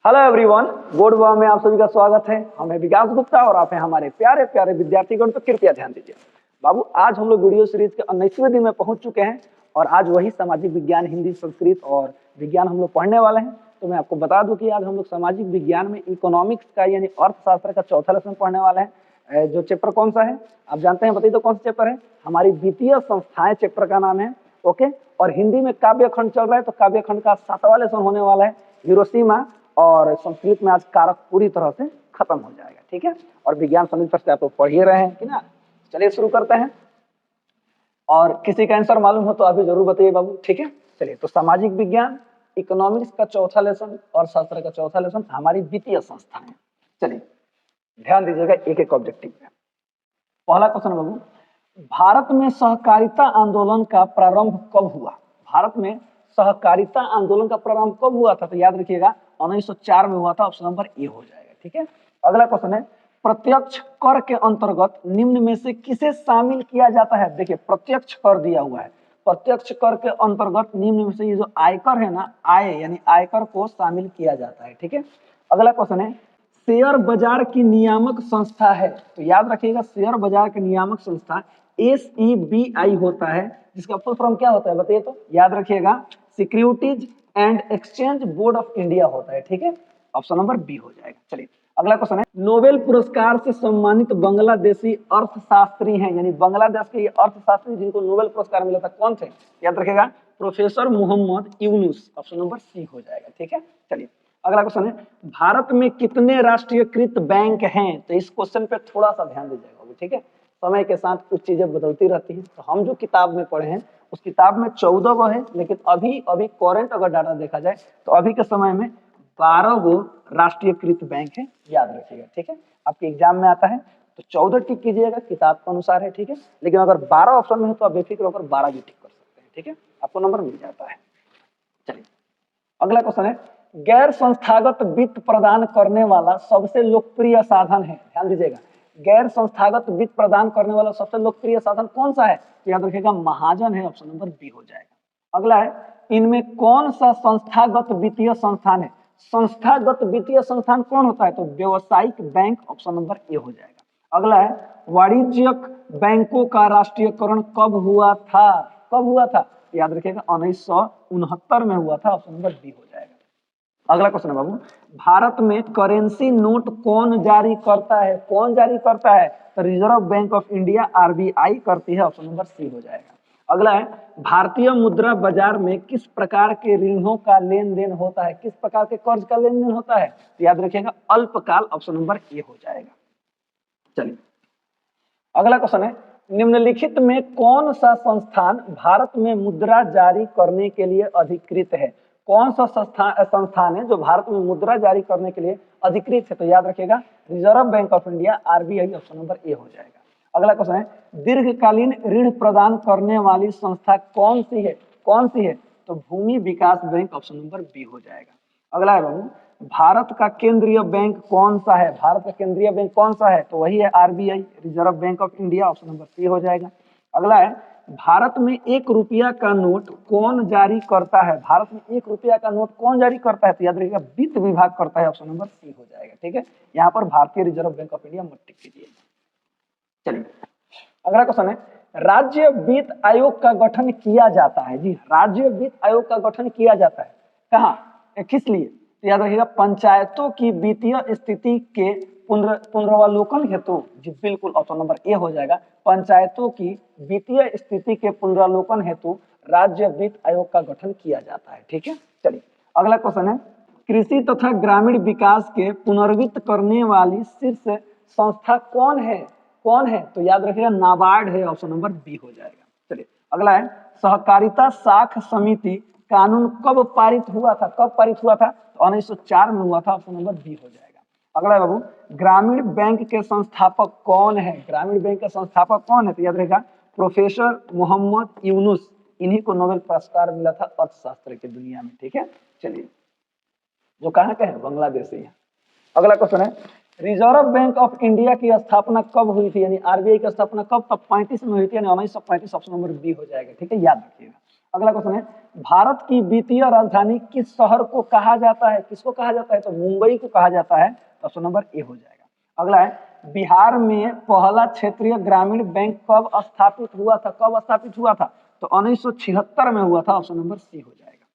Hello everyone, board one में आप सभी का स्वागत है। हम है विकास गुप्ता और आप हैं हमारे प्यारे प्यारे विद्यार्थीगण। तो कृपया ध्यान दीजिए बाबू, आज हम लोग वीडियो सीरीज के 19वें दिन में पहुंच चुके हैं और आज वही सामाजिक विज्ञान, हिंदी, संस्कृत और विज्ञान हम लोग पढ़ने वाले हैं। तो मैं आपको बता दूं कि आज हम लोग सामाजिक विज्ञान में इकोनॉमिक्स का यानी अर्थशास्त्र का चौथा लेसन पढ़ने वाले हैं। जो चैप्टर कौन सा है आप जानते हैं? बताइए तो कौन सा चैप्टर है? हमारी वित्तीय संस्थाएं चैप्टर का नाम है। ओके, और हिंदी में काव्य खंड चल रहा है, तो काव्य खंड का 7वां लेसन होने वाला है हिरोशिमा। और संस्कृत में आज कारक पूरी तरह से खत्म हो जाएगा, ठीक है। और विज्ञान समिति पर से आप लोग पढ़ ही रहे हैं कि ना। चलिए शुरू करते हैं, और किसी का आंसर मालूम हो तो अभी जरूर बताइए बाबू, ठीक है। चलिए, तो सामाजिक विज्ञान, इकोनॉमिक्स का चौथा लेसन और शास्त्र का चौथा लेसन, हमारी वित्तीय संस्थाएं। चलिए ध्यान दीजिएगा एक एक ऑब्जेक्टिव पे। पहला क्वेश्चन बाबू, भारत में सहकारिता आंदोलन का प्रारंभ कब हुआ? भारत में सहकारिता आंदोलन का प्रारंभ कब हुआ था? तो याद रखिएगा 1904 में हुआ था। ऑप्शन नंबर ए हो जाएगा, ठीक है। अगला क्वेश्चन है, प्रत्यक्ष कर के अंतर्गत निम्न में से किसे शामिल किया जाता है? देखिए प्रत्यक्ष कर दिया हुआ है, प्रत्यक्ष कर के अंतर्गत निम्न में से ये जो आयकर है ना, आय यानी आयकर को शामिल किया जाता है, ठीक है। अगला क्वेश्चन है, शेयर बाजार की नियामक संस्था है। तो याद रखिएगा शेयर बाजार की नियामक संस्था SEBI होता है, जिसका फुल फॉर्म क्या होता है बताइए तो? याद रखिएगा securities and exchange board of India होता है, ठीक है। ऑप्शन नंबर बी हो जाएगा। चलिए अगला क्वेश्चन है, नोबेल पुरस्कार से सम्मानित बांग्लादेशी अर्थशास्त्री हैं, यानी बांग्लादेश के ये अर्थशास्त्री जिनको नोबेल पुरस्कार मिला था, कौन थे? याद रखिएगा professor Mohammad Yunus. Option number C हो जाएगा, ठीक है। चलिए अगला क्वेश्चन है, भारत में कितने राष्ट्रीयकृत बैंक हैं? तो इस क्वेश्चन पे थोड़ा सा ध्यान दीजिएगा, ठीक है। समय के साथ कुछ चीजें बदलती रहती हैं, तो हम जो किताब में पढ़े हैं उस किताब में 14 गो है, लेकिन अभी करंट अगर डाटा देखा जाए तो अभी के समय में 12 गो राष्ट्रीयकृत बैंक है, याद रखिएगा, ठीक है। आपके एग्जाम में आता है तो 14 टिक कीजिएगा, किताब के अनुसार है, ठीक है। लेकिन अगर 12 ऑप्शन में है तो आप बेफिक्र होकर 12 भी टिक कर सकते हैं, ठीक है, आपको नंबर मिल जाता है। चलिए अगला क्वेश्चन है, गैर संस्थागत वित्त प्रदान करने वाला सबसे लोकप्रिय साधन है। ध्यान दीजिएगा, गैर संस्थागत वित्त प्रदान करने वाला सबसे लोकप्रिय साधन कौन सा है? तो याद रखिएगा महाजन है। ऑप्शन नंबर बी हो जाएगा। अगला है, इनमें कौन सा संस्थागत वित्तीय संस्थान है? संस्थागत वित्तीय संस्थान कौन होता है? तो व्यवसायिक बैंक। ऑप्शन नंबर ए हो जाएगा। अगला है, वाणिज्यिक बैंकों का राष्ट्रीयकरण कब हुआ था? कब हुआ था? याद रखिएगा 1969 में हुआ था। ऑप्शन नंबर बी हो जाएगा। अगला क्वेश्चन है बाबू, भारत में करेंसी नोट कौन जारी करता है? कौन जारी करता है? तो reserve bank of India RBI करती है। ऑप्शन नंबर सी हो जाएगा। अगला है, भारतीय मुद्रा बाजार में किस प्रकार के ऋणों का लेन देन होता है? किस प्रकार के कर्ज का लेन देन होता है? तो याद रखिएगा अल्पकाल। ऑप्शन नंबर ए हो जाएगा। चलिए अगला क्वेश्चन है, निम्नलिखित में कौन सा संस्थान भारत में मुद्रा जारी करने के लिए अधिकृत है? कौन सा संस्थान है जो भारत में मुद्रा जारी करने के लिए अधिकृत है? तो याद रखिएगा reserve bank of India RBI। Option number A हो जाएगा। अगला क्वेश्चन है, दीर्घकालीन ऋण प्रदान करने वाली संस्था कौन सी है? कौन सी है? तो भूमि विकास बैंक। ऑप्शन नंबर बी हो जाएगा। अगला है बाबू, भारत का केंद्रीय बैंक कौन सा है? भारत का केंद्रीय बैंक कौन सा है? तो वही है RBI, reserve bank of India. Option number C हो जाएगा। अगला है, भारत में 1 रुपया का नोट कौन जारी करता है? भारत में 1 रुपया का नोट कौन जारी करता है? तो याद रखिएगा वित्त विभाग करता है। ऑप्शन नंबर सी हो जाएगा, ठीक है। यहाँ पर भारतीय रिजर्व बैंक ऑफ इंडिया मत टिक कीजिए। चलिए अगला क्वेश्चन है, राज्य वित्त आयोग का गठन किया जाता है। जी, राज्य वित्त आयोग का गठन किया जाता है कहाँ, किस लिए? तो याद रखिएगा पंचायतों की वित्तीय स्थिति के पुनरावलोकन हेतु। जी बिल्कुल, ऑप्शन नंबर ए हो जाएगा। पंचायतों की वित्तीय स्थिति के पुनरावलोकन हेतु राज्य वित्त आयोग का गठन किया जाता है, ठीक है। चलिए अगला क्वेश्चन है, कृषि तथा ग्रामीण विकास के पुनर्वित्त करने वाली शीर्ष संस्था कौन है? कौन है? तो याद रखिएगा नाबार्ड है। ऑप्शन नंबर बी हो जाएगा। चलिए अगला है, सहकारिता साख समिति कानून कब पारित हुआ था? कब पारित हुआ था? तो 1904 में हुआ था। ऑप्शन नंबर बी हो जाएगा। अगला है बाबू, ग्रामीण बैंक के संस्थापक कौन है? ग्रामीण बैंक के संस्थापक कौन है? तो याद रखिएगा प्रोफेसर मोहम्मद यूनुस। इन्हीं को नोबेल पुरस्कार मिला था अर्थशास्त्र की दुनिया में, ठीक है। चलिए जो कहाँ के हैं? बांग्लादेशी है। अगला क्वेश्चन है, रिजर्व बैंक ऑफ इंडिया की स्थापना कब हुई थी? यानी RBI की स्थापना कब? 35 में हुई थी, यानी 1935। ऑप्शन नंबर बी हो जाएगा, ठीक है, याद रखिएगा। अगला क्वेश्चन है, भारत की वित्तीय राजधानी किस शहर को कहा जाता है? किसको कहा जाता है? तो मुंबई को कहा जाता है। ऑप्शन नंबर ए हो जाएगा। अगला है, बिहार में पहला क्षेत्रीय ग्रामीण बैंक कब स्थापित हुआ था? कब स्थापित हुआ था? तो 1976 में हुआ था। ऑप्शन नंबर सी हो जाएगा।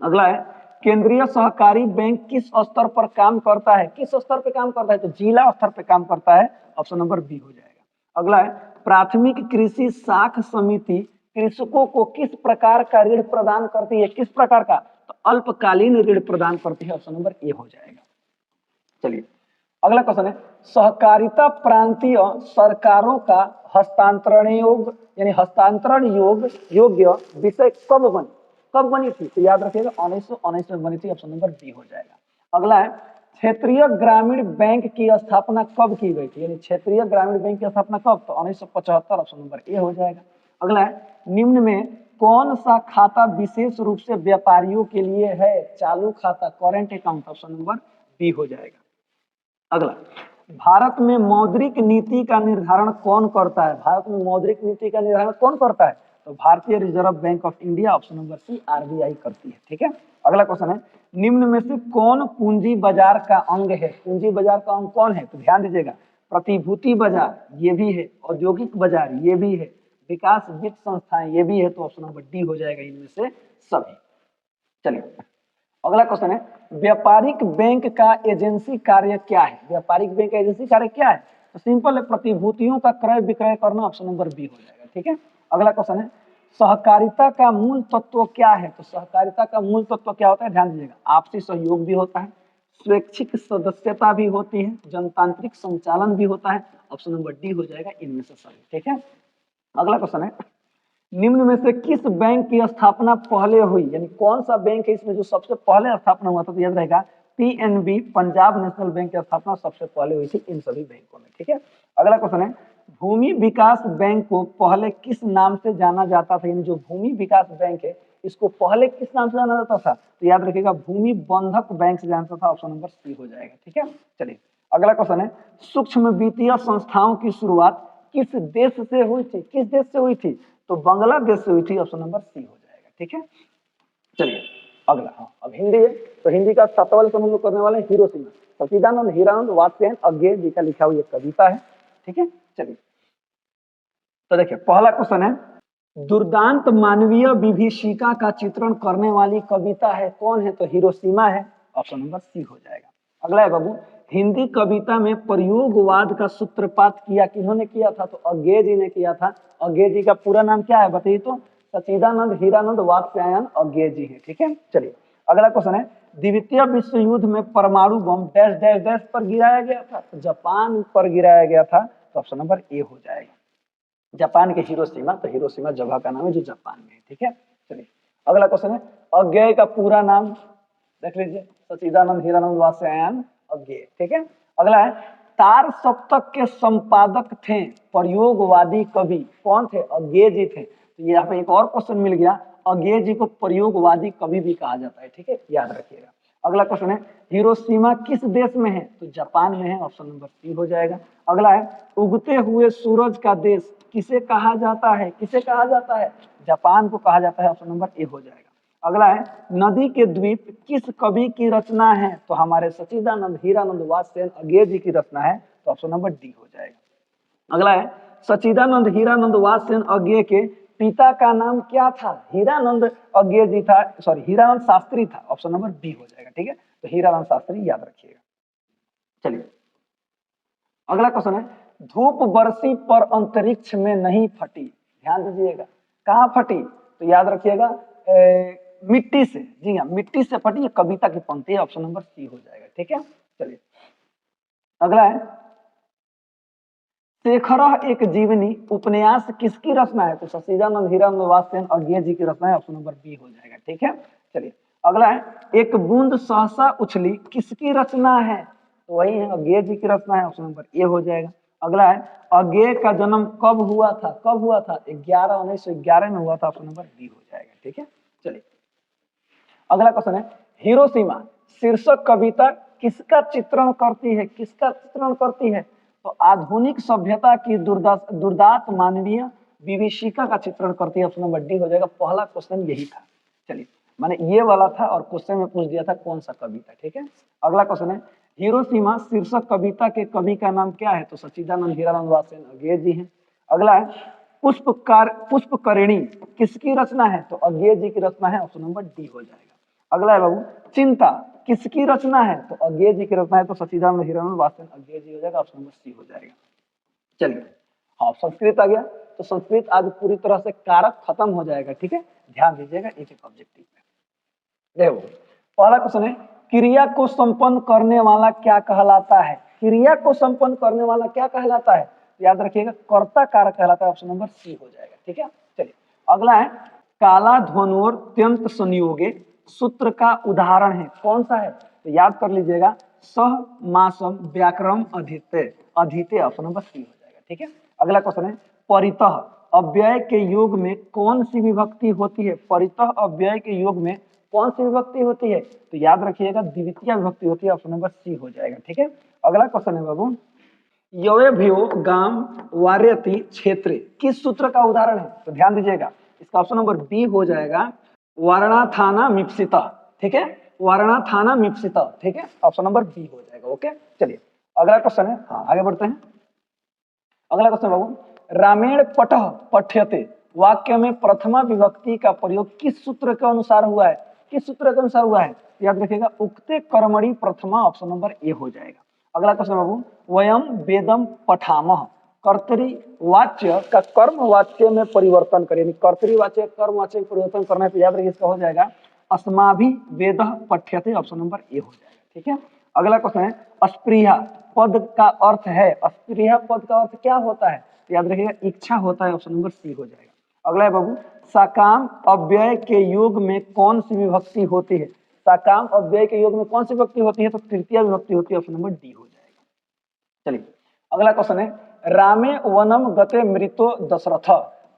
अगला है, केंद्रीय सहकारी बैंक किस स्तर पर काम करता है? किस स्तर पर काम करता है? तो जिला स्तर पर काम करता है। ऑप्शन नंबर बी हो जाएगा। अगला है, प्राथमिक कृषि साख समिति कृषकों को किस प्रकार का ऋण प्रदान करती है? किस प्रकार का? तो अल्पकालीन ऋण प्रदान करती है। ऑप्शन नंबर ए हो जाएगा। चलिए अगला क्वेश्चन है, सहकारिता प्रांतीय सरकारों का हस्तांतरण योग्य विषय कब बनी थी? तो याद रखिएगा 1919 में बनी थी। ऑप्शन नंबर बी हो जाएगा। अगला है, क्षेत्रीय ग्रामीण बैंक की स्थापना कब की गई थी? यानी क्षेत्रीय ग्रामीण बैंक की स्थापना कब? तो 1975। ऑप्शन नंबर ए हो जाएगा। अगला है, निम्न में कौन सा खाता विशेष रूप से व्यापारियों के लिए है? चालू खाता, current account. Option number B हो जाएगा। अगला, भारत में मौद्रिक नीति का निर्धारण कौन करता है? भारत में मौद्रिक नीति का निर्धारण कौन करता है? तो भारतीय reserve bank of India. Option number C RBI करती है। ठीक है। अगला क्वेश्चन है, निम्न में से कौन पूंजी बाजार का अंग है? पूंजी बाजार का अंग कौन है? तो ध्यान दीजिएगा, प्रतिभूति बाजार ये भी है, औद्योगिक बाजार ये भी है, विकास वित्त संस्थाएं ये भी है। तो ऑप्शन नंबर डी हो जाएगा इनमें से सभी। चलिए अगला क्वेश्चन है, व्यापारिक बैंक का एजेंसी कार्य क्या है? व्यापारिक बैंक का एजेंसी कार्य क्या है? तो सिंपल है, प्रतिभूतियों का क्रय विक्रय करना। ऑप्शन नंबर बी हो जाएगा। ठीक है। अगला क्वेश्चन है, सहकारिता का मूल तत्व क्या है? तो सहकारिता का मूल तत्व क्या होता है? ध्यान दीजिएगा, आपसी सहयोग भी होता है, स्वैच्छिक सदस्यता भी होती है, जनतांत्रिक संचालन भी होता है। ऑप्शन नंबर डी हो जाएगा इनमें से सभी। ठीक है। अगला क्वेश्चन है, निम्न में से किस बैंक की स्थापना पहले हुई? यानी कौन सा बैंक है इसमें जो सबसे पहले स्थापना हुआ था? तो याद रहेगा पीएनबी, पंजाब नेशनल बैंक की स्थापना सबसे पहले हुई थी इन सभी बैंकों में। ठीक है। अगला क्वेश्चन है, भूमि विकास बैंक को पहले किस नाम से जाना जाता था? यानी जो भूमि विकास बैंक है इसको पहले किस नाम से जाना जाता था? तो याद रखिएगा भूमि बंधक बैंक से जाना था। ऑप्शन नंबर सी हो जाएगा। ठीक है। चलिए अगला क्वेश्चन है, सूक्ष्म वित्तीय संस्थाओं की शुरुआत किस देश से हुई थी? किस देश से हुई थी? तो बांग्लादेश से हुई थी। ऑप्शन नंबर सी हो जाएगा। ठीक है। चलिए अगला, अब हिंदी है, तो हिंदी का 7 वाले हम लोग करने वाले हैं हिरोशिमा। सचिदानंद हीरानंद वात्स्यायन अज्ञेय जी का लिखा हुआ एक कविता है। ठीक है। चलिए तो देखिए पहला क्वेश्चन है, दुर्दांत मानवीय विभीषिका का चित्रण करने वाली कविता है कौन है? तो हिरोशिमा है। ऑप्शन नंबर सी हो जाएगा। अगला है बाबू, हिंदी कविता में प्रयोगवाद का सूत्रपात किया किन्होंने किया था? तो अज्ञेय जी ने किया था। अज्ञेय जी का पूरा नाम क्या है बताइए? तो सचिदानंद हीरानंद वात्स्यायन अज्ञेय जी है। ठीक है। चलिए अगला क्वेश्चन है, द्वितीय विश्व युद्ध में परमाणु बम डैश डैश डैश पर गिराया गया था? तो जापान पर गिराया गया था। तो ऑप्शन नंबर ए हो जाएगा, जापान के हिरोशिमा। तो हिरोशिमा जगह का नाम है जो जापान में है। ठीक है। चलिए अगला क्वेश्चन है, अज्ञेय का पूरा नाम देख लीजिए, सचिदानंद हीरानंद वात्स्यायन अज्ञेय। ठीक है। अगला है, तार सप्तक के संपादक थे प्रयोगवादी कवि कौन थे? अज्ञेय जी थे। तो यहाँ पे एक और क्वेश्चन मिल गया, अज्ञेय जी को प्रयोगवादी कवि भी कहा जाता है। ठीक है, याद रखिएगा। अगला क्वेश्चन है, हिरोशिमा किस देश में है? तो जापान में है। ऑप्शन नंबर सी हो जाएगा। अगला है, उगते हुए सूरज का देश किसे कहा जाता है? किसे कहा जाता है? जापान को कहा जाता है। ऑप्शन नंबर ए हो जाएगा। अगला है, नदी के द्वीप किस कवि की रचना है? तो हमारे सचिदानंद हीरानंद वात्स्यायन अज्ञेय जी की रचना है। तो ऑप्शन नंबर डी हो जाएगा। अगला है, सचिदानंद हीरानंद वात्स्यायन अज्ञेय के पिता का नाम क्या था? हीरानंद अज्ञेय जी था, सॉरी हीरानंद शास्त्री था। ऑप्शन नंबर बी हो जाएगा। ठीक है। तो हीरानंद शास्त्री याद रखिएगा। चलिए अगला क्वेश्चन है, धूप बरसी पर अंतरिक्ष में नहीं फटी। ध्यान दीजिएगा, कहाँ फटी? तो याद रखिएगा मिट्टी से। जी हाँ, मिट्टी से फटी। ये कविता की पंक्ति है। ऑप्शन नंबर सी हो जाएगा। ठीक है। चलिए अगला है, शेखरः एक जीवनी उपन्यास किसकी रचना है? तो सचिदानंद हीरानंद वात्स्यायन अज्ञेय जी की रचना है। ऑप्शन नंबर बी हो जाएगा। ठीक है। चलिए अगला है, एक बूंद सहसा उछली किसकी रचना है? तो वही है, अज्ञेय जी की रचना है। ऑप्शन नंबर ए हो जाएगा। अगला है, अज्ञेय का जन्म कब हुआ था? कब हुआ था? 1911 में हुआ था। ऑप्शन नंबर बी हो जाएगा। ठीक है। चलिए अगला क्वेश्चन है, हिरोशिमा शीर्षक कविता किसका चित्रण करती है? किसका चित्रण करती है? तो आधुनिक सभ्यता की दुर्दांत मानवीय विभीषिका का चित्रण करती है, ऑप्शन नंबर डी हो जाएगा। पहला क्वेश्चन यही था। चलिए, मैंने ये वाला था और क्वेश्चन में पूछ दिया था कौन सा कविता, ठीक है। अगला क्वेश्चन है हिरोशिमा शीर्षक कविता के कवि का नाम क्या है, तो सच्चिदानंद हीरानंद वासेन अज्ञेय जी हैं। अगला है पुष्पकरिणी किसकी रचना है, तो अज्ञेय जी की रचना है, ऑप्शन नंबर डी हो जाएगा। अगला है बाबू चिंता किसकी रचना है, तो अज्ञेय जी की रचना है, तो सच्चिदानंद हीरानंद वासेन अज्ञेय जी हो जाएगा, ऑप्शन नंबर सी हो जाएगा। चलिए, हाँ संस्कृत आ गया, तो संस्कृत आज पूरी तरह से कारक खत्म हो जाएगा, ठीक है। ध्यान दीजिएगा एक एक ऑब्जेक्टिव पे। देखो पहला क्वेश्चन है क्रिया को संपन्न करने वाला क्या कहलाता है, क्रिया को संपन्न करने वाला क्या कहलाता है, याद रखिएगा कर्ता कारक कहलाता है, ऑप्शन नंबर सी हो जाएगा, ठीक है। चलिए, अगला है काला ध्वनोर त्यंत संयोगे सूत्र का उदाहरण है, कौन सा है, तो याद कर लीजिएगा सह मासम व्याकरण अधीते अधीते, ऑप्शन नंबर सी हो जाएगा, ठीक है। अगला क्वेश्चन है परितः अव्यय के योग में कौन सी विभक्ति होती है, परितः अव्यय के योग में कौन सी विभक्ति होती है, तो याद रखिएगा द्वितीय विभक्ति होती है, ऑप्शन नंबर सी हो जाएगा, ठीक है। अगला क्वेश्चन है बाबू यवेभ्यो गाम वार्यति क्षेत्रे किस सूत्र का उदाहरण है, तो ध्यान दीजिएगा इसका ऑप्शन नंबर बी हो जाएगा वर्णाथाना मीप्सिता, ठीक है, वर्णाथाना मीप्सिता, ठीक है, ऑप्शन नंबर बी हो जाएगा। ओके, चलिए अगला क्वेश्चन है, हाँ आगे बढ़ते हैं। अगला क्वेश्चन बाबू रामेण पठः पठ्यते वाक्य में प्रथमा विभक्ति का प्रयोग किस सूत्र के अनुसार हुआ है, किस सूत्र के अनुसार हुआ है, याद रखिएगा उक्ते कर्मणि प्रथमा, ऑप्शन नंबर ए हो जाएगा। अगला क्वेश्चन बाबू वयम वेदम पठामः कर्तरी वाच्य का कर्म वाच्य में परिवर्तन करें, कर्तरी वाच्य कर्म वाच्य में परिवर्तन करने पे याद रखिए इसका हो जाएगा अस्माभि वेदः पठ्यते, ऑप्शन नंबर ए हो जाएगा, ठीक है। अगला क्वेश्चन है अस्पृहा पद का अर्थ है, अस्पृहा पद का अर्थ क्या होता है, याद रखिएगा इच्छा होता है, ऑप्शन नंबर सी हो जाएगा। अगला है बाबू साकाम अव्यय के योग में कौन सी विभक्ति होती है, साकाम अव्यय के योग में कौन सी विभक्ति होती है, तो तृतीय विभक्ति होती है, ऑप्शन नंबर डी हो जाएगा। चलिए अगला क्वेश्चन है रामे वनम गते मृतो दशरथ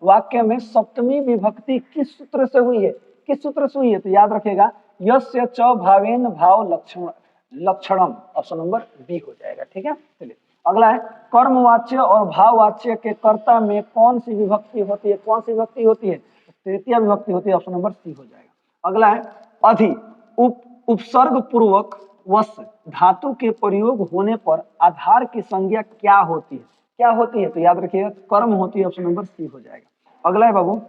वाक्य में सप्तमी विभक्ति किस सूत्र से हुई है, किस सूत्र से हुई है, तो याद रखिएगा यस्य च भावेन भाव लक्षणम, ऑप्शन नंबर बी हो जाएगा, ठीक है। चलिए अगला है कर्मवाच्य और भाववाच्य के कर्ता में कौन सी विभक्ति होती है, कौन सी विभक्ति होती है, तृतीय विभक्ति होती है, ऑप्शन नंबर सी हो जाएगा। अगला है अधि उपसर्ग पूर्वक वश धातु के प्रयोग होने पर आधार की संज्ञा क्या होती है, क्या होती है, तो याद रखिएगा कर्म होती है, ऑप्शन नंबर सी हो जाएगा। अगला है बाबू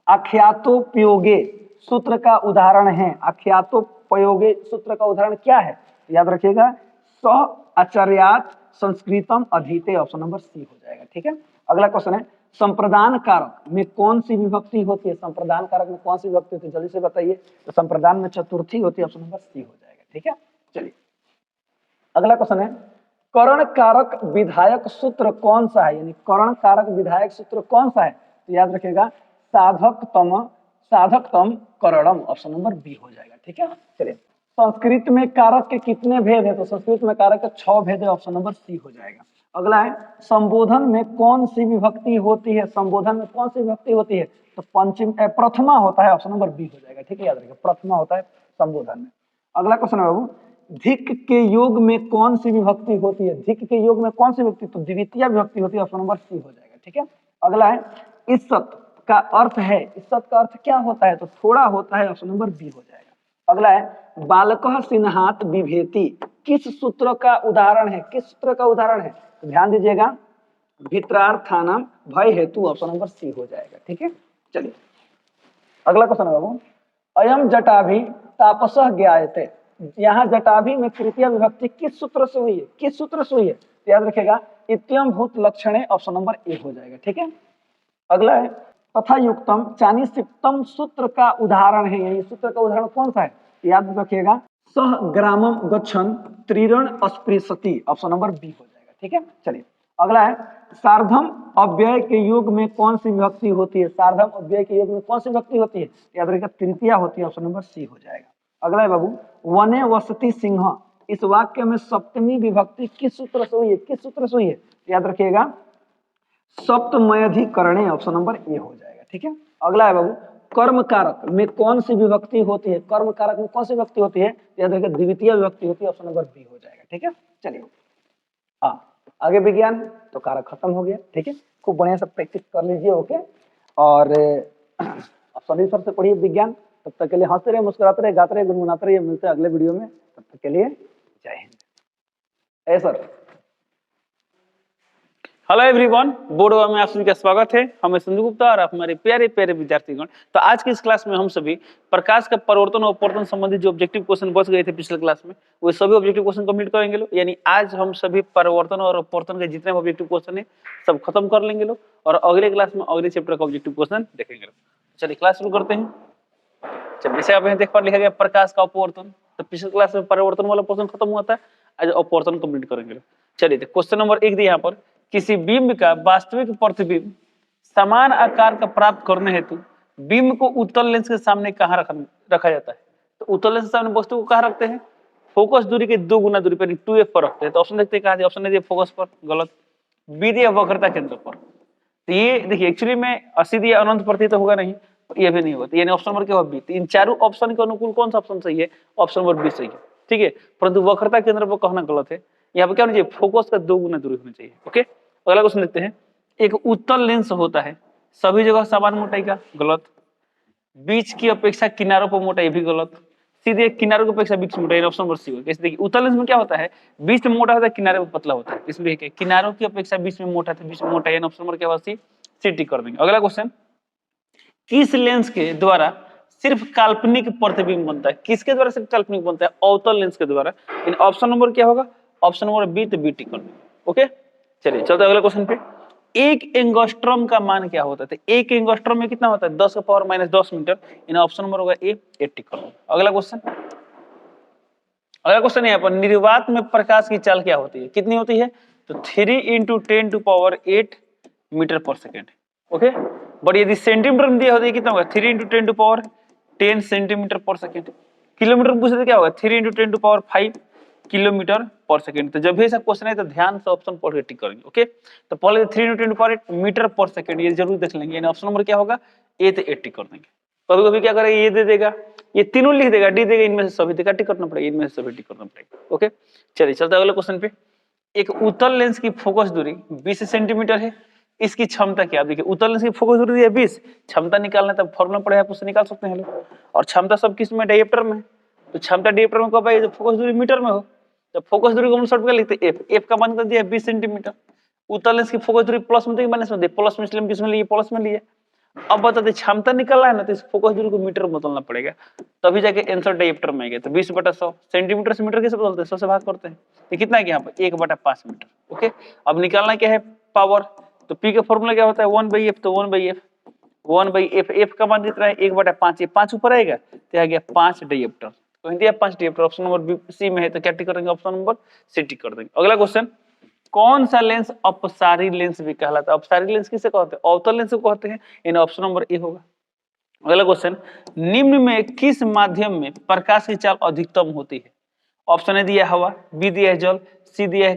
आख्यातोपयोगे सूत्र का उदाहरण है, आख्यातोपयोगे सूत्र का उदाहरण क्या है, याद रखिएगा सह आचार्यात संस्कृतम अधीते, ऑप्शन नंबर सी हो जाएगा, ठीक है। अगला क्वेश्चन है संप्रदान कारक में कौन सी विभक्ति होती है, संप्रदान कारक में कौन सी विभक्ति होती है, जल्दी से बताइए, तो संप्रदान में चतुर्थी होती है, ऑप्शन नंबर सी हो जाएगा, ठीक है। चलिए अगला क्वेश्चन है करण कारक विधायक सूत्र कौन सा है, यानी करण कारक विधायक सूत्र कौन सा है, तो याद रखिएगा साधकतम करणम, ऑप्शन नंबर बी हो जाएगा, ठीक है। चलिए संस्कृत में कारक के कितने भेद है, तो संस्कृत में कारक के 6 भेद है, ऑप्शन नंबर सी हो जाएगा। अगला है संबोधन में कौन सी विभक्ति होती है, संबोधन में कौन सी विभक्ति होती है, तो प्रथमा होता है, ऑप्शन नंबर बी हो जाएगा, ठीक है, याद रखिएगा प्रथमा होता है संबोधन में। अगला क्वेश्चन है बाबू धिक के योग में कौन सी विभक्ति होती है, धिक के योग में कौन सी विभक्ति, तो द्वितीय विभक्ति होती है, ऑप्शन नंबर सी हो जाएगा, ठीक है। अगला है इज्जत का अर्थ है, इज्जत का अर्थ क्या होता है, तो थोड़ा होता है, ऑप्शन नंबर बी हो जाएगा। अगला है बालकः सिन्हात बिभेति किस सूत्र का उदाहरण है, किस सूत्र का उदाहरण है, तो ध्यान दीजिएगा भित्रार्थानाम भय हेतु, ऑप्शन नंबर सी हो जाएगा, ठीक है। चलिए अगला क्वेश्चन है बाबू अयम जटाभि तापसः ज्ञायते, यहाँ जटाभि में तृतीय विभक्ति किस सूत्र से हुई है, किस सूत्र से हुई है, तो याद रखिएगा इत्यम भूत लक्षणे, ऑप्शन नंबर ए हो जाएगा, ठीक है। अगला है तथा युक्तम चानिसिप्तम सूत्र का उदाहरण है, यही सूत्र का उदाहरण कौन सा है, याद रखिएगा सह ग्रामम गच्छन त्रिरण अस्पृशति, ऑप्शन नंबर बी हो जाएगा, ठीक है। चलिए अगला है सार्धम अव्यय के योग में कौन सी विभक्ति होती है, सार्धम अव्यय के योग में कौन सी विभक्ति होती है, याद रखिएगा तृतीय होती है, ऑप्शन नंबर सी हो जाएगा। अगला है बाबू वने वसति सिंह इस वाक्य में सप्तमी विभक्ति किस सूत्र से हुई है, किस सूत्र से हुई है, याद रखिएगा सप्तमयधिकरणे, ऑप्शन नंबर ए हो जाएगा, ठीक है। अगला है बाबू कर्म कारक में कौन सी विभक्ति होती है, कर्म कारक में कौन सी विभक्ति होती है, याद रखिएगा द्वितीय विभक्ति होती है, ऑप्शन नंबर बी हो जाएगा, ठीक है। चलिए हाँ आगे विज्ञान तो कारक खत्म हो गया, ठीक है। खूब बढ़िया से प्रैक्टिस कर लीजिए, ओके। और अब सभी सर से पढ़िए विज्ञान। तब तक के लिए हंसते रहे, मुस्कुराते रहे, गाते रहे, गुनगुनाते रहे। मिलते हैं अगले वीडियो में, तब तक के लिए जय हिंद। ए सर। हेलो एवरीवन, बोर्ड में आप सभी का स्वागत है। हमें संजू गुप्ता और आप हमारे प्यारे प्यारे विद्यार्थीगण। तो आज की इस क्लास में हम सभी प्रकाश का परिवर्तन और अपवर्तन संबंधित जो ऑब्जेक्टिव क्वेश्चन बच गए थे पिछले क्लास में, वो सभी ऑब्जेक्टिव क्वेश्चन कंप्लीट करेंगे लोग। यानी आज हम सभी परिवर्तन और अपवर्तन के जितने ऑब्जेक्टिव क्वेश्चन है सब खत्म कर लेंगे लोग, और अगले क्लास में अगले चैप्टर का ऑब्जेक्टिव क्वेश्चन देखेंगे लोग। चलिए क्लास शुरू करते हैं। जैसे आप यहाँ देख पा लिखा गया प्रकाश का अपवर्तन, तो पिछले क्लास में परिवर्तन वाला क्वेश्चन खत्म हुआ था, आज अपवर्तन कंप्लीट करेंगे। चलिए क्वेश्चन नंबर 1 दिया यहाँ पर, किसी बिंब का वास्तविक प्रतिबिंब समान आकार का प्राप्त करने हेतु बिंब को उत्तल लेंस के सामने कहाँ रखा जाता है। तो उत्तल लेंस के सामने वस्तु को कहाँ रखते हैं? फोकस दूरी के 2 गुना दूरी पर 2f पर रखते हैं। तो ऑप्शन देखते हैं कहाँ दिया, ऑप्शन दिया फोकस पर, गलत। बी दिया वक्रता केंद्र पर। तो ये देखिए एक्चुअली में 80 दिया अनंत प्रति तो होगा नहीं, ये भी नहीं होता, यानी ऑप्शन नंबर क्या होगा बी। तो इन चारों ऑप्शन के अनुकूल कौन सा ऑप्शन सही है? ऑप्शन नंबर बी सही है, ठीक है। परंतु वक्रता केंद्र पर कहना गलत है। यहाँ पे क्या होना चाहिए? फोकस का 2 गुना दूरी होनी चाहिए, ओके। अगला क्वेश्चन देखते हैं, एक उत्तल लेंस होता है सभी जगह समान मोटाई का, गलत। बीच की अपेक्षा किनारों पर मोटाई, भी गलत। सीधे किनारों की अपेक्षा बीच मोटाई, ऑप्शन नंबर सी होगा। कैसे देखिए, उत्तल लेंस में क्या होता है? बीच में मोटा होता है, किनारे पर पतला होता है, इसलिए किनारों की अपेक्षा बीच में मोटा था, बीच में मोटा है, ऑप्शन नंबर क्या होगा? सी टिक कर देंगे। अगला क्वेश्चन, किस लेंस के द्वारा सिर्फ काल्पनिक प्रतिबिंब बनता है? किसके द्वारा सिर्फ काल्पनिक बनता है? अवतल लेंस के द्वारा। इन ऑप्शन नंबर क्या होगा? ऑप्शन नंबर बी, तो बी टिक कर देंगे, ओके। चलिए चलते अगले क्वेश्चन पे। एक एंगस्ट्रॉम का मान क्या होता है? तो एक एंगस्ट्रॉम में कितना होता है? 10 का पावर -10 मीटर। इन ऑप्शन नंबर होगा ए, टिक कर देंगे। अगला क्वेश्चन, अगला क्वेश्चन यहाँ पर, निर्वात में प्रकाश की चाल क्या होती है? कितनी होती है? तो 3 × 10⁸ मीटर पर सेकेंड, ओके। बट यदि सेंटीमीटर में दिया होता है कितना होगा? 3 × 10⁻10 सेंटीमीटर पर सेकेंड। किलोमीटर में पूछे तो क्या होगा? 3 × 10⁵ किलोमीटर पर सेकेंड। तो जब भी ऐसा क्वेश्चन है तो ध्यान से ऑप्शन पढ़ के टिक करेंगे, ओके। तो पहले 3 × 10⁸ मीटर पर सेकेंड, ये जरूर देख लेंगे। ऑप्शन नंबर क्या होगा? ए, तो ए टिक कर देंगे। कभी कभी क्या करेगा, ये दे देगा, ये तीनों लिख देगा, डी देगा, इनमें से सभी देगा, टिक करना पड़ेगा, इनमें से सभी टिक करना पड़ेगा, ओके। चलिए चलते अगले क्वेश्चन पे। एक उत्तल लेंस की फोकस दूरी 20 सेंटीमीटर है, इसकी क्षमता क्या? देखिए उत्तल लेंस की फोकस दूरी है 20, क्षमता निकालना तब फॉर्मूला पड़े आप उससे निकाल सकते हैं लोग। और क्षमता सब किस में? डायप्टर में। तो क्षमता डायप्टर में कब आएगी? जब फोकस दूरी मीटर में हो। तो फोकस दूरी को हम शॉर्ट में लिखते हैं एफ, एफ का मान कर दिया 20 सेंटीमीटर। उत्तल लेंस की फोकस दूरी प्लस में तो माइनस में, प्लस में इसलिए किस में लिए? प्लस में लिए। अब बताते क्षमता निकालना है ना, तो इस फोकस दूरी को मीटर में बदलना पड़ेगा, तभी जाके आंसर डायप्टर में आएगा। तो 20/100 सेंटीमीटर से मीटर कैसे बदलते हैं? 100 से भाग करते हैं। तो कितना है यहाँ पर? 1/5 मीटर, ओके। अब निकालना क्या है? पावर। तो पी का फॉर्मूला क्या होता है? 1/f। तो 1/f, 1/f, एफ का मान कितना है? 1/5। ये 5 ऊपर आएगा तो आ गया 5 डायप्टर। तो Hindi 5 diopter option number C में है, तो क्या टिक करेंगे? ऑप्शन नंबर सी टिक कर देंगे। अगला क्वेश्चन, कौन सा लेंस अपसारी लेंस भी कहलाता है? अपसारी लेंस किसे कहते हैं? अवतल लेंस को कहते हैं। इन ऑप्शन नंबर ए होगा। अगला क्वेश्चन, निम्न में किस माध्यम में प्रकाश की चाल अधिकतम होती है? ऑप्शन ए दिया हवा, बी दिया है जल, सी दिया है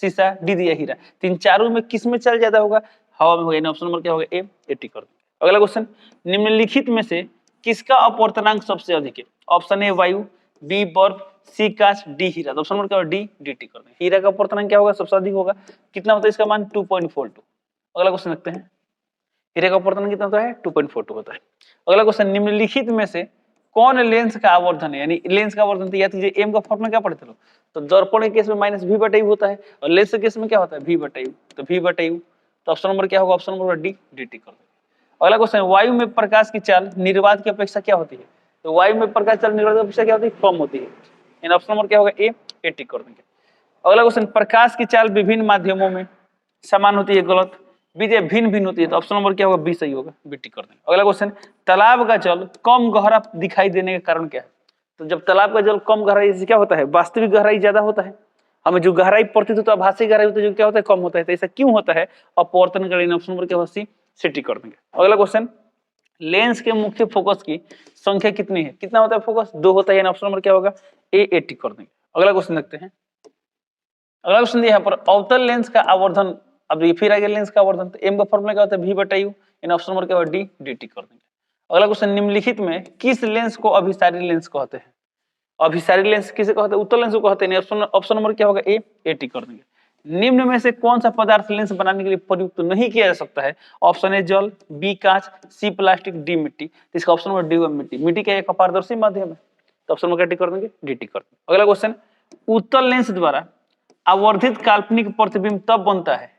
शीशा, डी दिया है हीरा। तीन चारों में किस में चाल ज्यादा होगा? हवा में होगा। ऑप्शन नंबर क्या होगा? ए, टिक कर देंगे। अगला क्वेश्चन, निम्नलिखित में से किसका अपवर्तनांक सबसे अधिक है? ऑप्शन ए वायु, बी बर्फ, सी कांच, डी हीरा। तो ऑप्शन नंबर क्या होगा? डी, टिक कर देंगे। हीरा का अपवर्तनांक क्या होगा? सबसे अधिक होगा। कितना होता है इसका मान? 2.42। अगला क्वेश्चन देखते हैं, हीरे का अपवर्तन कितना होता है? 2.42 होता है। अगला क्वेश्चन, निम्नलिखित में से कौन लेंस का आवर्धन है? यानी लेंस का आवर्धन तो याद कीजिए, एम का फॉर्मूला क्या पढ़ते लोग? तो दर्पण के केस में -v/u होता है, और लेंस के केस में क्या होता है? v/u। तो v/u, तो ऑप्शन नंबर क्या होगा? ऑप्शन नंबर डी, टिक कर देंगे। अगला क्वेश्चन, वायु में प्रकाश की चाल निर्वात की अपेक्षा क्या होती है? तो वायु में प्रकाश चाल निर्वात की अपेक्षा क्या होती है? कम होती है। इन ऑप्शन नंबर क्या होगा? ए, टिक कर देंगे। अगला क्वेश्चन, प्रकाश की चाल विभिन्न माध्यमों में समान होती है, गलत। विधि भिन्न भिन्न होती है, तो ऑप्शन नंबर क्या होगा? बी सही होगा, बी टिक कर देंगे। अगला क्वेश्चन, तालाब का जल कम गहरा दिखाई देने का कारण क्या है? तो जब तालाब का जल कम गहराई से क्या होता है? वास्तविक गहराई ज्यादा होता है, हमें जो गहराई प्रतीत होता है आभासी गहराई होता है, जो क्या होता है? कम होता है। तो ऐसा क्यों होता है? अपवर्तन का ऑप्शन नंबर क्या होगा? सी टिक कर देंगे। अगला क्वेश्चन, लेंस के मुख्य फोकस की संख्या कितनी है? कितना होता है फोकस? 2 होता है। ऑप्शन नंबर क्या होगा? ए, टिक कर देंगे। अगला क्वेश्चन देखते हैं। अगला क्वेश्चन यहाँ पर, अवतल लेंस का आवर्धन, अब ये फिर आगे लेंस का आवर्धन, तो एम का फॉर्मूला क्या होता है? v/u। इन ऑप्शन नंबर क्या होगा? डी, टिक कर देंगे। अगला क्वेश्चन, निम्नलिखित में किस लेंस को अभिसारी लेंस कहते हैं? अभिसारी लेंस किसे कहते हैं? उत्तल लेंस को कहते हैं। ऑप्शन नंबर क्या होगा? ए, टिक कर देंगे। निम्न में से कौन सा पदार्थ लेंस बनाने के लिए प्रयुक्त नहीं किया जा सकता है? ऑप्शन ए जल, बी कांच, सी प्लास्टिक, डी मिट्टी। तो इसका ऑप्शन नंबर डी होगा मिट्टी। मिट्टी क्या एक अपारदर्शी माध्यम है, तो ऑप्शन नंबर क्या टिक कर देंगे? डी टिक कर देंगे। अगला क्वेश्चन, उत्तल लेंस द्वारा आवर्धित काल्पनिक प्रतिबिंब तब बनता है,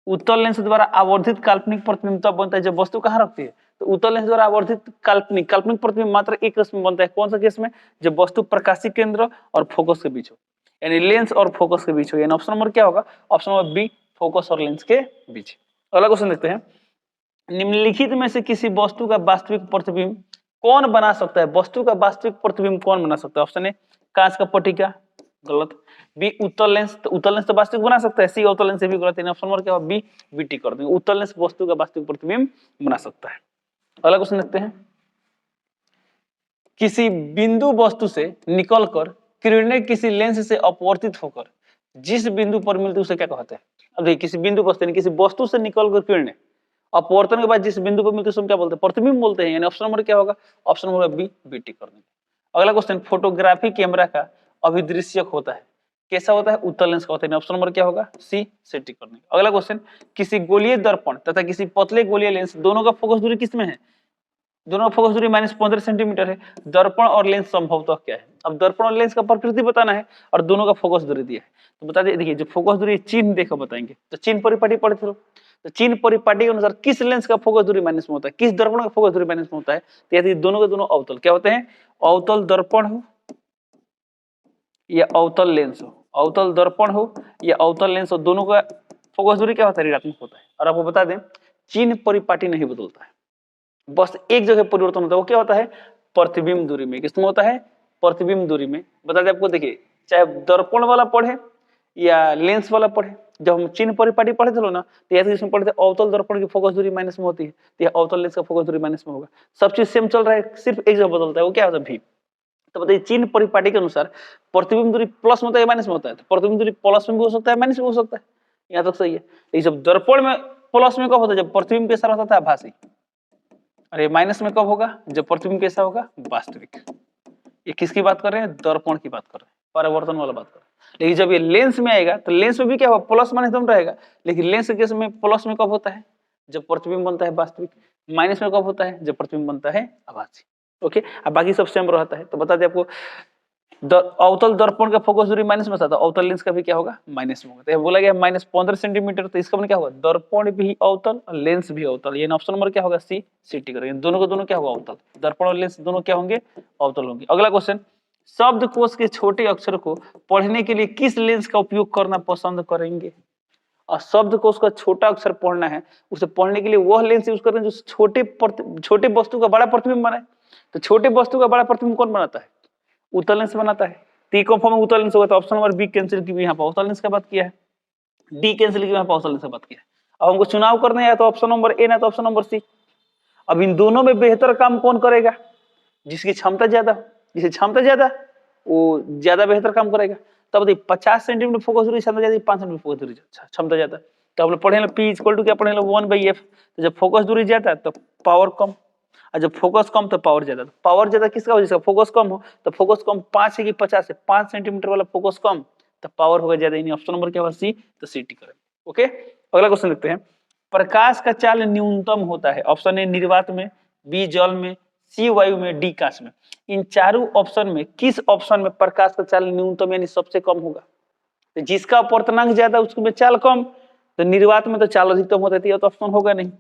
उत्तल लेंस द्वारा आवर्धित काल्पनिक प्रतिबिंब तब बनता है जब वस्तु कहाँ रखती है? तो उत्तल लेंस द्वारा आवर्धित काल्पनिक प्रतिबिंब मात्र एक केस में बनता है। कौन सा केस में? जब वस्तु प्रकाशीय केंद्र और फोकस के बीच हो, यानी लेंस और फोकस के बीच हो। यानी ऑप्शन नंबर क्या होगा? ऑप्शन नंबर बी, फोकस और लेंस के बीच। अगला क्वेश्चन देखते हैं, निम्नलिखित में से किसी वस्तु का वास्तविक प्रतिबिंब कौन बना सकता है? वस्तु का वास्तविक प्रतिबिंब कौन बना सकता है? ऑप्शन ए कांच का पट्टिका, गलत। बी उत्तल लेंस, तो उत्तल लेंस तो वास्तविक बना सकता है। सी अवतल लेंस से भी गलत है। ऑप्शन नंबर क्या होगा? बी, बीटी कर देंगे। उत्तल लेंस वस्तु का वास्तविक प्रतिबिंब बना सकता है। अगला क्वेश्चन देखते हैं, किसी बिंदु वस्तु से निकलकर किरणें किसी लेंस से अपवर्तित होकर जिस बिंदु पर मिलती है उसे क्या कहते हैं? अब देखिए, किसी बिंदु वस्तु किसी वस्तु से निकलकर किरणें अपवर्तन के बाद जिस बिंदु पर मिलती है उसे क्या बोलते हैं? प्रतिबिंब बोलते हैं। यानी ऑप्शन नंबर क्या होगा? ऑप्शन नंबर बी, बीटी कर देंगे। अगला क्वेश्चन, फोटोग्राफी कैमरा का अभिदृश्यक होता है, कैसा होता है? उत्तल लेंस का होता है। ऑप्शन नंबर क्या होगा? सी, से टिक कर देंगे। अगला क्वेश्चन, किसी गोलीय दर्पण तथा किसी पतले गोलीय लेंस दोनों का फोकस दूरी किसमें है? दोनों का फोकस दूरी -15 सेंटीमीटर है। दर्पण और लेंस संभवतः क्या है? अब दर्पण और लेंस का प्रकृति बताना है और दोनों का फोकस दूरी दिया है, तो बता दे। देखिए, जो फोकस दूरी चिन्ह देखो बताएंगे, तो चिन्ह परिपाटी पढ़े थे, तो चिन्ह परिपाटी के अनुसार किस लेंस का फोकस दूरी माइनस में होता है, किस दर्पण का फोकस दूरी माइनस में होता है? तो यदि दोनों के दोनों अवतल क्या होते हैं? अवतल दर्पण हो या अवतल लेंस हो, अवतल दर्पण हो या अवतल लेंस हो, दोनों का फोकस दूरी क्या होता है? ऋणात्मक होता है। और आपको बता दें, चिन्ह परिपाटी नहीं बदलता है, बस एक जगह परिवर्तन होता है। वो क्या होता है? प्रतिबिंब दूरी में। किसमें होता है? प्रतिबिंब दूरी में। बता दें आपको, देखिए, चाहे दर्पण वाला पढ़े या लेंस वाला पढ़े, जब हम चिन्ह परिपाटी पढ़े थे ना, तो याद इसमें पढ़े थे अवतल दर्पण की फोकस दूरी माइनस में होती है, तो अवतल लेंस का फोकस दूरी माइनस में होगा। सब चीज सेम चल रहा है, सिर्फ एक जगह बदलता है, वो क्या होता है? भी। तो बताइए, चिन्ह परिपाटी के अनुसार प्रतिबिंब दूरी प्लस में होता है या माइनस में होता है? तो प्रतिबिंब दूरी प्लस में भी हो सकता है, माइनस में हो सकता है। यहाँ तक सही है। लेकिन जब दर्पण में प्लस में कब होता है? जब प्रतिबिंब के साथ होता है आभासी। अरे माइनस में कब होगा? जब प्रतिबिंब कैसा होगा? वास्तविक। ये किसकी बात कर रहे हैं? दर्पण की बात कर रहे हैं, परावर्तन वाला बात कर रहे हैं। लेकिन जब ये लेंस में आएगा तो लेंस में भी क्या होगा? प्लस माइनस दोनों रहेगा। लेकिन लेंस के केस में प्लस में कब होता है? जब प्रतिबिंब बनता है वास्तविक। माइनस में कब होता है? जब प्रतिबिंब बनता है आभासी। ओके, अब बाकी सब सेम रहता है। तो बता दें आपको, अवतल दर्पण का फोकस दूरी माइनस में था, तो अवतल लेंस का भी क्या होगा? माइनस में होगा। तो बोला गया -15 सेंटीमीटर, तो इसका मतलब क्या होगा? दर्पण भी अवतल और लेंस भी अवतल। ये ऑप्शन नंबर क्या होगा? सी, सी करेंगे। दोनों को दोनों क्या होगा? अवतल। दर्पण और लेंस दोनों क्या होंगे? अवतल होंगे। अगला क्वेश्चन, शब्दकोश के छोटे अक्षर को पढ़ने के लिए किस लेंस का उपयोग करना पसंद करेंगे? और शब्दकोश का छोटा अक्षर पढ़ना है, उसे पढ़ने के लिए वह लेंस यूज करें जो छोटे वस्तु का बड़ा प्रतिबिंब बनाए। तो छोटे वस्तु का बड़ा प्रतिबिंब कौन बनाता है? उत्तल लेंस बनाता है। टी कंफर्म उत्तल लेंस होगा, तो ऑप्शन नंबर बी कैंसिल की, यहाँ पर उत्तल लेंस का बात किया है। डी कैंसिल की, यहाँ पर उत्तल लेंस का बात किया है। अब हमको चुनाव करना है, तो ऑप्शन नंबर ए ना तो ऑप्शन नंबर सी। अब इन दोनों में बेहतर काम कौन करेगा? जिसकी क्षमता ज्यादा, जिसकी क्षमता ज्यादा वो ज्यादा बेहतर काम करेगा। तब देखिए, 50 सेंटीमीटर फोकस दूरी क्षमता ज्यादा, 5 सेंटीमीटर फोकस दूरी क्षमता ज्यादा। तो हम लोग पढ़े P इक्वल टू क्या पढ़े? 1/f। तो जब फोकस दूरी ज्यादा है तो पावर कम, और जब फोकस कम तो पावर ज्यादा। पावर ज्यादा किसका हो? जिसका फोकस कम हो। तो फोकस कम 5 है कि 50 है? 5 सेंटीमीटर वाला फोकस कम, तो पावर होगा ज्यादा। यानी ऑप्शन नंबर क्या होगा? सी, तो सी टी करेंगे। ओके, अगला क्वेश्चन देखते हैं, प्रकाश का चाल न्यूनतम होता है। ऑप्शन ए निर्वात में, बी जल में, सी वायु में, डी कांच में। इन चारों ऑप्शन में किस ऑप्शन में प्रकाश का चाल न्यूनतम यानी सबसे कम होगा? तो जिसका अपवर्तनांक ज्यादा उसमें चाल कम, तो निर्वात में तो चाल अधिकतम होता है, तो ऑप्शन होगा नहीं।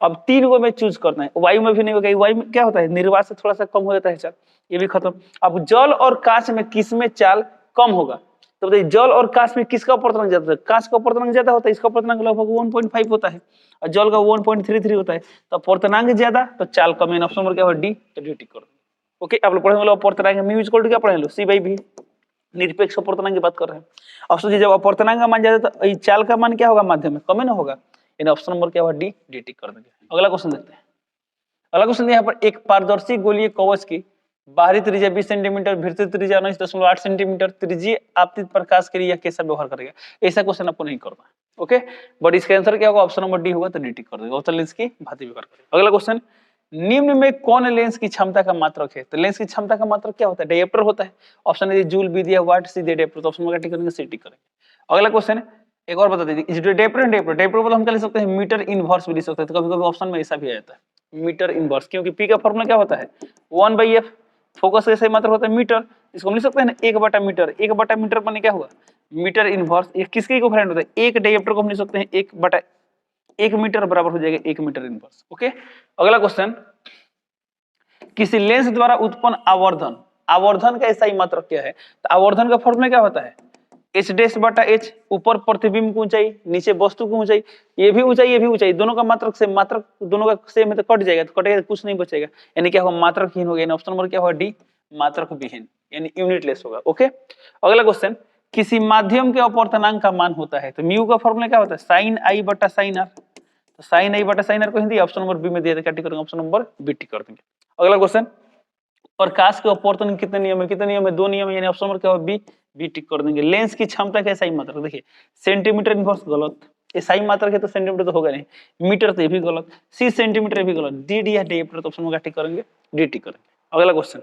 अब 3 को में चूज करना है। वायु में भी नहीं होगा, वायु में क्या होता है? निर्वात से थोड़ा सा कम हो जाता है चाल, ये भी खत्म। अब जल और कांच में किस में चाल कम होगा? तो बताइए, जल और कांच में किसका अपवर्तनांक ज्यादा है? कांच का अपवर्तनांक ज्यादा होता है, इसका अपवर्तनांक लगभग 1.5 होता है और जल का 1.33 होता है। तो अपवर्तनांक ज्यादा तो चाल कम। ऑप्शन नंबर क्या होगा? डी, तो डी टिक कर दो। ओके, आप लोग पढ़ेंगे अपवर्तनांक म्यू इक्वल टू क्या पढ़ेंगे? सी बाई भी। निरपेक्ष अपवर्तनांक की बात कर रहे हैं। अब सोचिए, जब अपवर्तनांक का मान ज्यादा तो चाल का मान क्या होगा? माध्यम में कम ही ना होगा। यानी ऑप्शन नंबर क्या होगा? डी, डी टिक कर देंगे। अगला क्वेश्चन देखते हैं। अगला क्वेश्चन यहाँ पर, एक पारदर्शी गोलीय कवच की बाहरी त्रिज्या 20 सेंटीमीटर, भीतरी त्रिज्या 19.8 सेंटीमीटर, त्रिज्यीय आपतित प्रकाश के लिए यह कैसा व्यवहार करेगा? ऐसा क्वेश्चन आपको नहीं करना। ओके, बट इसका आंसर क्या होगा? ऑप्शन नंबर डी होगा, तो डी टिक कर देगा। अवतल लेंस की भांति व्यवहार करेगा। अगला क्वेश्चन, निम्न में कौन लेंस की क्षमता का मात्रक है? तो लेंस की क्षमता का मात्रक क्या होता है? डायप्टर होता है। ऑप्शन ए जूल, विदिया, वाट, सी, डायप्टर। तो ऑप्शन नंबर टिक करेंगे, सी टिक करेंगे। अगला क्वेश्चन, एक और बता दीजिए, डेप्टर को हम क्या लिख सकते हैं, मीटर इनवर्स भी लिख सकते हैं। तो कभी कभी ऑप्शन में ऐसा भी आ जाता है मीटर इनवर्स, क्योंकि पी का फॉर्मूला क्या होता है 1/f, फोकस का सही मात्रा होता है मीटर, इसको हम लिख सकते हैं ना 1/मीटर, 1/मीटर बने क्या हुआ मीटर इनवर्स। ये किसके इक्विवेलेंट होता है, एक डायप्टर को हम लिख सकते हैं 1/1 मीटर बराबर हो जाएगा 1 मीटर इनवर्स। ओके, अगला क्वेश्चन, किसी लेंस द्वारा उत्पन्न आवर्धन, आवर्धन का SI मात्रक क्या है, तो आवर्धन का फॉर्मूला क्या होता है H'/H, ऊपर प्रतिबिंब की ऊंचाई, नीचे वस्तु की ऊंचाई, ये भी ऊंचाई, दोनों का मात्रक से, मात्रक दोनों का सेम है तो कट जाएगा, तो कटेगा कुछ नहीं बचेगा, यानी क्या होगा मात्रकहीन हो गया। ऑप्शन नंबर क्या होगा डी, मात्रक विहीन, यानी यूनिटलेस होगा। ओके, अगला क्वेश्चन, किसी माध्यम के अपवर्तनांक का मान होता है, तो म्यू का फॉर्मूला क्या होता है sin I/sin r, तो sin I/sin r को हिंदी ऑप्शन नंबर बी में दिया था, क्या टिक करेंगे ऑप्शन नंबर बी टिक कर देंगे। अगला क्वेश्चन, प्रकाश के अपवर्तन कितने नियम है, कितने नियम है, 2 नियम है, यानी ऑप्शन नंबर क्या होगा बी टिक कर देंगे। लेंस की क्षमता का SI मात्रक, देखिए सेंटीमीटर इनवर्स गलत, SI मात्रक है तो सेंटीमीटर तो होगा नहीं, मीटर तो ये भी गलत, सी सेंटीमीटर ये भी गलत, डी है डायप्टर, तो ऑप्शन में क्या टिक करेंगे डी टिक करेंगे। अगला क्वेश्चन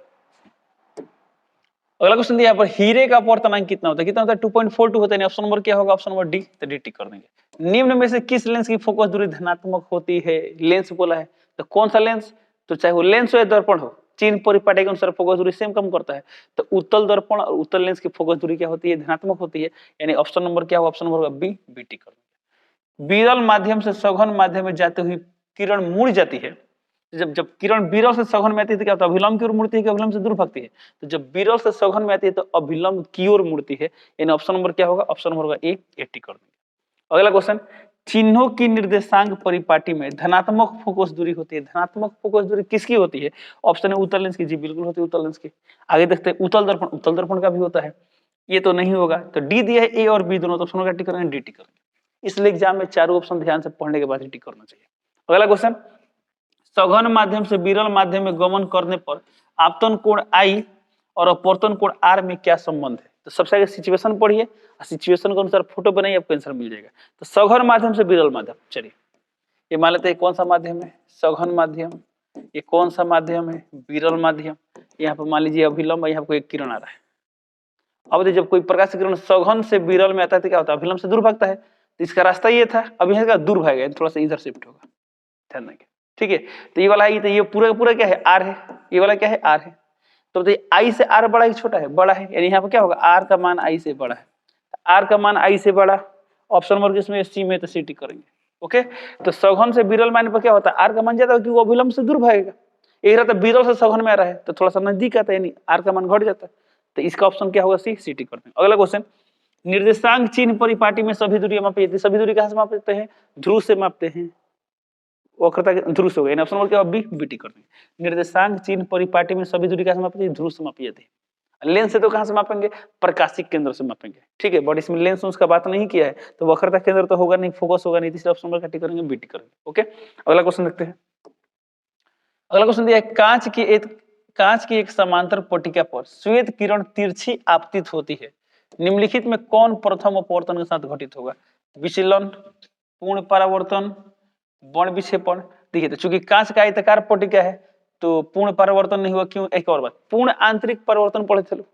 दिया यहाँ पर, हीरे का अपवर्तनांक कितना होता है, 2.42 होता है, ऑप्शन नंबर क्या होगा ऑप्शन नंबर डी, तो डी टिक कर देंगे। निम्न में से किस लेंस की फोकस दूरी धनात्मक होती है, लेंस बोला है तो कौन सा लेंस, तो चाहे वो लेंस हो या दर्पण हो, चिन्ह परिपाटी के अनुसार फोकस दूरी सेम कम करता है, तो उत्तल दर्पण और उत्तल लेंस की फोकस दूरी क्या होती है, धनात्मक होती है, यानी ऑप्शन नंबर क्या होगा ऑप्शन नंबर होगा बी, बी टिक कर देंगे। विरल माध्यम से सघन माध्यम में जाते हुए किरण मुड़ जाती है, जब किरण विरल से सघन में आती है तो क्या होता है, अभिलंब की ओर मुड़ती है कि अभिलंब से दूर भागती है, तो जब विरल से सघन में आती है तो अभिलंब की ओर मुड़ती है, यानी ऑप्शन नंबर क्या होगा ऑप्शन नंबर होगा ए, टिक कर देंगे। अगला क्वेश्चन, चिन्हों की निर्देशांक परिपाटी में धनात्मक फोकस दूरी होती है, धनात्मक फोकस दूरी किसकी होती है, ऑप्शन है उत्तल लेंस की, जी बिल्कुल होती है उत्तल लेंस की। आगे देखते हैं उत्तल दर्पण का भी होता है, ये तो नहीं होगा, तो डी दिया है ए और बी दोनों, तो ऑप्शन का टिक करेंगे डी टिक करेंगे। इसलिए एग्जाम में चारों ऑप्शन ध्यान से पढ़ने के बाद ही टिक करना चाहिए। अगला क्वेश्चन, सघन माध्यम से विरल माध्यम में गमन करने पर आपतन कोण I और अपवर्तन कोण R में क्या संबंध है, तो सबसे आगे सिचुएशन पढ़िए, सिचुएशन के अनुसार फोटो बनाइए, आपको आंसर मिल जाएगा। तो सघन माध्यम से विरल माध्यम, चलिए ये मान लेते हैं कौन सा माध्यम है, सघन माध्यम, ये कौन सा माध्यम है, विरल माध्यम, यहाँ पर मान लीजिए अभिलंब, यहाँ पर एक किरण आ रहा है। अब जब कोई प्रकाश किरण सघन से विरल में आता है तो क्या होता है, अभिलंब से दूर भागता है, तो इसका रास्ता ये था, अब यहाँ दूर भागेगा, थोड़ा सा इधर शिफ्ट होगा, ध्यान देंगे, ठीक है। तो ये वाला है, तो ये पूरा क्या है आर है, ये वाला क्या है आर है, तो आई से आर बड़ा है छोटा है, बड़ा है, यानी यहाँ पर क्या होगा आर का मान आई से बड़ा है, आर का मान आई से बड़ा, ऑप्शन नंबर किसमें सी में, तो सी टिक करेंगे। ओके, तो सघन से विरल मान पर क्या होता है आर का मान ज्यादा है, क्योंकि वो अभिलंब से दूर भागेगा, एक रहता है विरल से सघन में आ रहा है तो थोड़ा सा नजदीक आता है, यानी आर का मान घट जाता है, तो इसका ऑप्शन क्या होगा सी, सी टिक करते हैं। अगला क्वेश्चन, निर्देशांक चिन्ह परिपाटी में सभी दूरी मापी जाती है, सभी दूरी कहां से मापते हैं, ध्रुव से मापते हैं, वक्रता के ध्रुव से हो गया, ऑप्शन नंबर क्या बी, बी टिक कर देंगे। निर्देशांक चिन्ह परिपाटी में सभी दूरी कहां से मापी जाती है, ध्रुव से मापी जाती है। लेंस से तो कहां से मापेंगे, प्रकाशिक केंद्र से मापेंगे, ठीक है, बट इसमें लेंस उसका बात नहीं किया है, तो वक्रता केंद्र तो होगा नहीं, फोकस होगा नहीं, तीसरे ऑप्शन नंबर का टिक करेंगे बी टिक करेंगे। ओके, अगला क्वेश्चन देखते हैं। अगला क्वेश्चन दिया है, कांच की एक समांतर पट्टिका पर श्वेत किरण तिरछी आपतित होती है, निम्नलिखित में कौन प्रथम अपवर्तन के साथ घटित होगा, विचलन, पूर्ण परावर्तन, बण विक्षेपण। देखिए, तो चूंकि कांच का आयताकार पट्टिका है तो पूर्ण परावर्तन नहीं हुआ, क्यों, एक और बात, पूर्ण आंतरिक परावर्तन पढ़े थे लोग,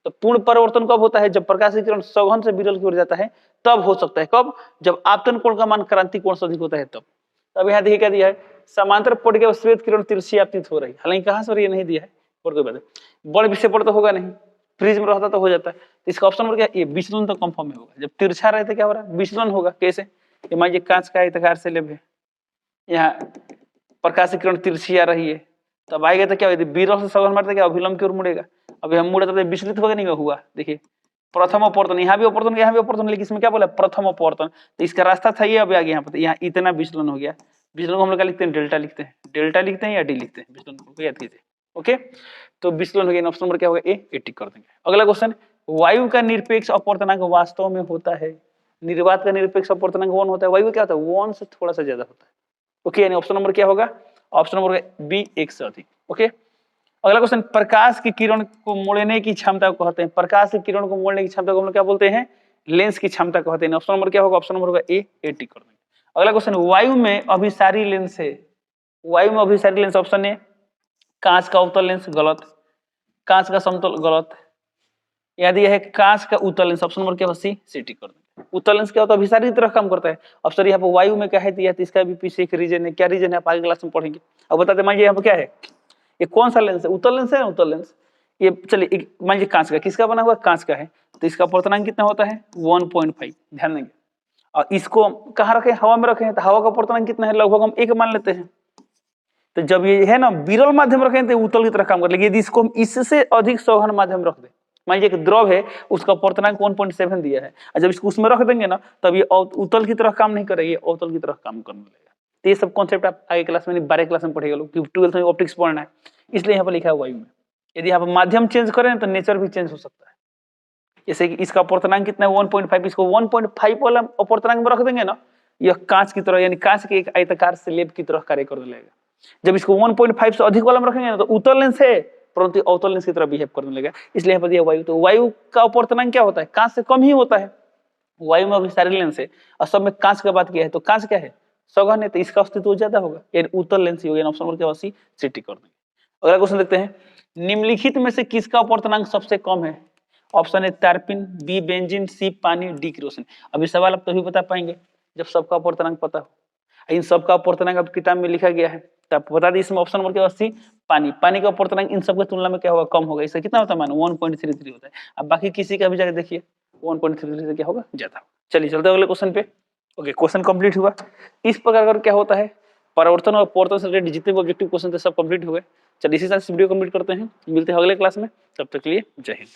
तो पूर्ण परावर्तन कब होता है, जब प्रकाश की किरण सघन से विरल की ओर जाता है तब हो सकता है, कब, जब आपतन कोण का मान क्रांति कोण से अधिक होता है तब। अब यहाँ देखिए क्या दिया है, समांतर पट्टिका श्वेत किरण तिरछी आपतित हो रही, हालांकि कहां से ये नहीं दिया है, और कोई बात नहीं, बड़ विक्षेपण तो होगा नहीं, प्रिज्म रहता तो हो जाता है, तो इसका ऑप्शन नंबर क्या, ये विचलन तो कंफर्म होगा, जब तिरछा रहता क्या हो रहा है, विचलन होगा, कैसे, ये मान लीजिए कांच का आयताकार से लेब है, यहाँ प्रकाश किरण तिरछी आ रही है, तब आएगा तो क्या होगा, विरल से सघन मारते क्या अभिलंब की ओर मुड़ेगा, अभी हम मुड़े तो विचलित होगा नहीं हुआ, देखिए प्रथम अपवर्तन, यहाँ भी अपवर्तन, यहाँ भी अपवर्तन, लेकिन इसमें क्या बोला प्रथम अपवर्तन, तो इसका रास्ता था ये, अभी आगे यहाँ पर यहाँ इतना विचलन हो गया, विचलन को हम लोग क्या लिखते हैं, डेल्टा लिखते हैं, डेल्टा लिखते हैं या डी लिखते हैं, विचलन को याद कीजिए। ओके, तो विचलन हो गया, ऑप्शन नंबर क्या होगा ए, टिक कर देंगे। अगला क्वेश्चन, वायु का निरपेक्ष अपवर्तनांक वास्तव में होता है, निर्वात का निरपेक्ष अपवर्तनांक 1 होता है, वायु क्या होता है 1 से थोड़ा सा ज्यादा होता है। ओके, यानी ऑप्शन नंबर क्या होगा, ऑप्शन नंबर बी 1 से अधिक। ओके, अगला क्वेश्चन, प्रकाश की किरण को मोड़ने की क्षमता को कहते हैं, प्रकाश की किरण को मोड़ने की क्षमता को हम लोग क्या बोलते हैं, लेंस की क्षमता कहते हैं, ऑप्शन नंबर क्या होगा, ऑप्शन नंबर होगा ए, टिक कर देंगे। अगला क्वेश्चन, वायु में अभिसारी लेंस है, वायु में अभिसारी लेंस, ऑप्शन ए कांच का अवतल लेंस, गलत, कांच का समतल, गलत, यदि यह है कांच का उत्तल लेंस, ऑप्शन नंबर क्या होगा सी, टिक कर देंगे। उत्तल लेंस क्या होता है, अभिसारी की तरह काम करता है। अब सर यहाँ पर वायु में क्या है दिया, तो इसका भी पीछे एक रीजन है। क्या रीजन है आप आगे क्लास में पढ़ेंगे। अब बताते मान लीजिए यहाँ पर क्या है, ये कौन सा लेंस है, उत्तल लेंस है ना, उत्तल लेंस। ये चलिए मान लीजिए कांच का, किसका बना हुआ, कांच का है, तो इसका अपवर्तनांक कितना होता है 1.5, ध्यान देंगे। और इसको कहाँ रखे, हवा में रखे हैं, तो हवा का अपवर्तनांक कितना है, लगभग हम 1 मान लेते हैं। तो जब ये है ना विरल माध्यम रखें तो उत्तल की तरह काम कर लेगी। यदि इसको हम इससे अधिक सघन माध्यम रख दें, मान लीजिए एक द्रव है, उसका अपवर्तनांक 1.7 दिया है, और जब इसको उसमें रख देंगे ना, तब ये उत्तल की तरह काम नहीं करेगी, अवतल की तरह काम करने लगेगा। तो ये सब कॉन्सेप्ट आप आगे क्लास में 12 क्लास में पढ़ेगा लोग, क्योंकि 12th में ऑप्टिक्स पढ़ना है, इसलिए यहाँ पर लिखा है वायु में। यदि यहाँ पर माध्यम चेंज करें तो नेचर भी चेंज हो सकता है। जैसे कि इसका अपवर्तनांक कितना है 1.5, इसको 1.5 वाला अपवर्तनांक में रख देंगे ना, यह कांच की तरह, यानी कांच के एक आयताकार स्लेब की तरह कार्य करने लगेगा। जब इसको 1.5 से अधिक वाला में रखेंगे ना, तो उत्तल लेंस है परंतु अवतल लेंस की तरह बिहेव करने लगेगा, इसलिए यहाँ पर दिया वायु। तो वायु का अपवर्तनांक क्या होता है, कांच से कम ही होता है। वायु में अभिसारी लेंस है और सब में कांच का बात किया है, तो कांच क्या है, सघन है, तो इसका अस्तित्व ज्यादा होगा, यानी उत्तल लेंस ही होगा। ऑप्शन नंबर क्या सी टिक कर देंगे। अगला क्वेश्चन देखते हैं, निम्नलिखित में से किसका अपवर्तनांक सबसे कम है। ऑप्शन ए तारपीन, बी बेंजीन, सी पानी, डी केरोसिन। अभी सवाल आप तभी बता पाएंगे जब सबका अपवर्तनांक पता हो। इन सबका अपवर्तनांक अब किताब में लिखा गया है, तो आप बता दी। इसमें ऑप्शन नंबर क्या होगा सी पानी। पानी का अपवर्तनांक इन सबके तुलना में क्या होगा, कम होगा। इसका कितना होता है, मान 1.33 होता है। अब बाकी किसी का भी जाकर देखिए 1.33 से क्या होगा, ज्यादा। चलिए चलते अगले क्वेश्चन पे। ओके, क्वेश्चन कंप्लीट हुआ। इस प्रकार अगर क्या होता है, परावर्तन और अपवर्तन से रिलेटेड जितने भी ऑब्जेक्टिव क्वेश्चन थे सब कंप्लीट हो गए। चलिए इसी साथ वीडियो कंप्लीट करते हैं, मिलते हैं अगले क्लास में, तब तक के लिए जय हिंद।